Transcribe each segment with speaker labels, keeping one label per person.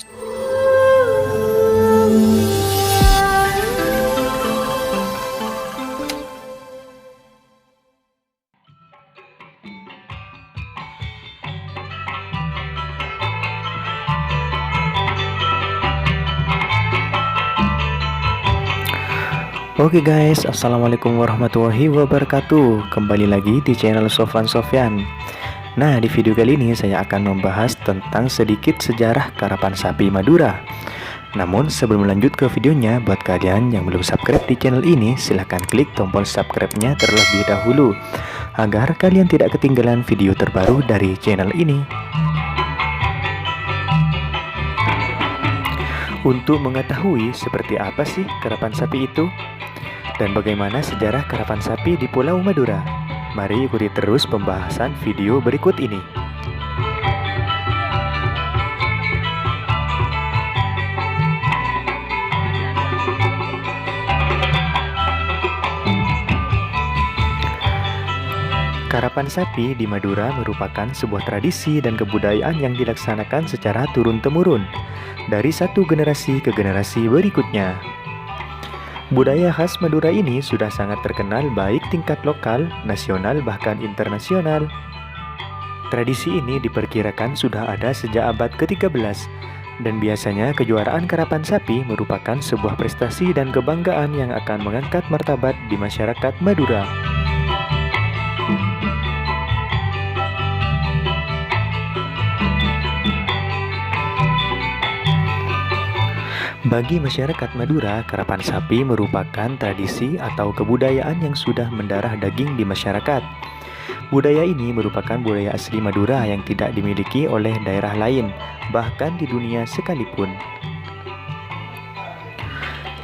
Speaker 1: Oke guys, assalamualaikum warahmatullahi wabarakatuh. Kembali lagi di channel Sofwan Sofyan. Nah, di video kali ini saya akan membahas tentang sedikit sejarah karapan sapi Madura. Namun sebelum lanjut ke videonya, buat kalian yang belum subscribe di channel ini, silahkan klik tombol subscribe-nya terlebih dahulu agar kalian tidak ketinggalan video terbaru dari channel ini. Untuk mengetahui seperti apa sih karapan sapi itu dan bagaimana sejarah karapan sapi di Pulau Madura, mari ikuti terus pembahasan video berikut ini. Karapan sapi di Madura merupakan sebuah tradisi dan kebudayaan yang dilaksanakan secara turun-temurun dari satu generasi ke generasi berikutnya. Budaya khas Madura ini sudah sangat terkenal baik tingkat lokal, nasional, bahkan internasional. Tradisi ini diperkirakan sudah ada sejak abad ke-13 dan biasanya kejuaraan karapan sapi merupakan sebuah prestasi dan kebanggaan yang akan mengangkat martabat di masyarakat Madura. Bagi masyarakat Madura, karapan sapi merupakan tradisi atau kebudayaan yang sudah mendarah daging di masyarakat. Budaya ini merupakan budaya asli Madura yang tidak dimiliki oleh daerah lain, bahkan di dunia sekalipun.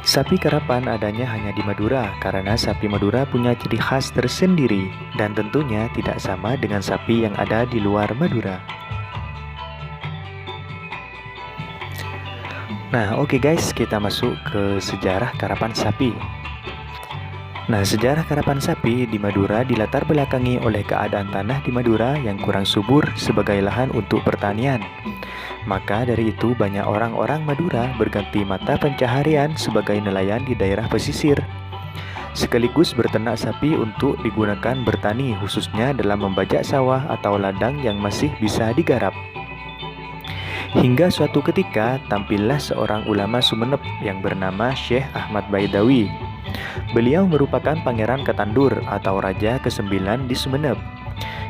Speaker 1: Sapi karapan adanya hanya di Madura karena sapi Madura punya ciri khas tersendiri dan tentunya tidak sama dengan sapi yang ada di luar Madura. Nah, oke guys, kita masuk ke sejarah karapan sapi. Nah, sejarah karapan sapi di Madura dilatar belakangi oleh keadaan tanah di Madura yang kurang subur sebagai lahan untuk pertanian. Maka dari itu banyak orang-orang Madura berganti mata pencaharian sebagai nelayan di daerah pesisir, sekaligus berternak sapi untuk digunakan bertani, khususnya dalam membajak sawah atau ladang yang masih bisa digarap. Hingga suatu ketika tampillah seorang ulama Sumeneb yang bernama Syekh Ahmad Baidawi. Beliau merupakan pangeran Ketandur atau raja ke-9 di Sumeneb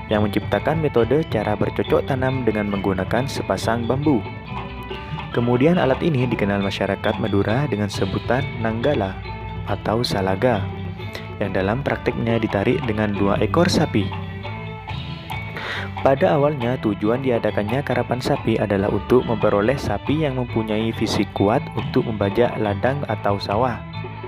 Speaker 1: yang menciptakan metode cara bercocok tanam dengan menggunakan sepasang bambu. Kemudian alat ini dikenal masyarakat Madura dengan sebutan nanggala atau salaga, yang dalam praktiknya ditarik dengan 2 ekor sapi. Pada awalnya tujuan diadakannya karapan sapi adalah untuk memperoleh sapi yang mempunyai fisik kuat untuk membajak ladang atau sawah.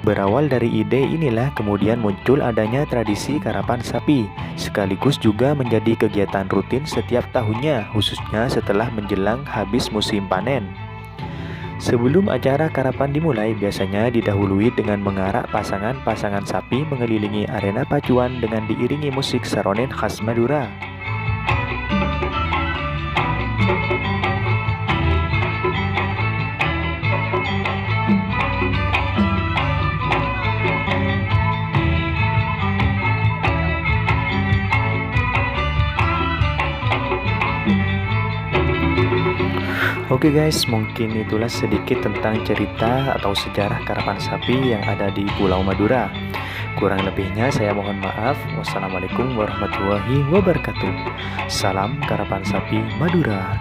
Speaker 1: Berawal dari ide inilah kemudian muncul adanya tradisi karapan sapi, sekaligus juga menjadi kegiatan rutin setiap tahunnya, khususnya setelah menjelang habis musim panen. Sebelum acara karapan dimulai, biasanya didahului dengan mengarak pasangan-pasangan sapi mengelilingi arena pacuan dengan diiringi musik saronen khas Madura. Oke guys, mungkin itulah sedikit tentang cerita atau sejarah karapan sapi yang ada di Pulau Madura. Kurang lebihnya saya mohon maaf. Wassalamualaikum warahmatullahi wabarakatuh. Salam karapan sapi Madura.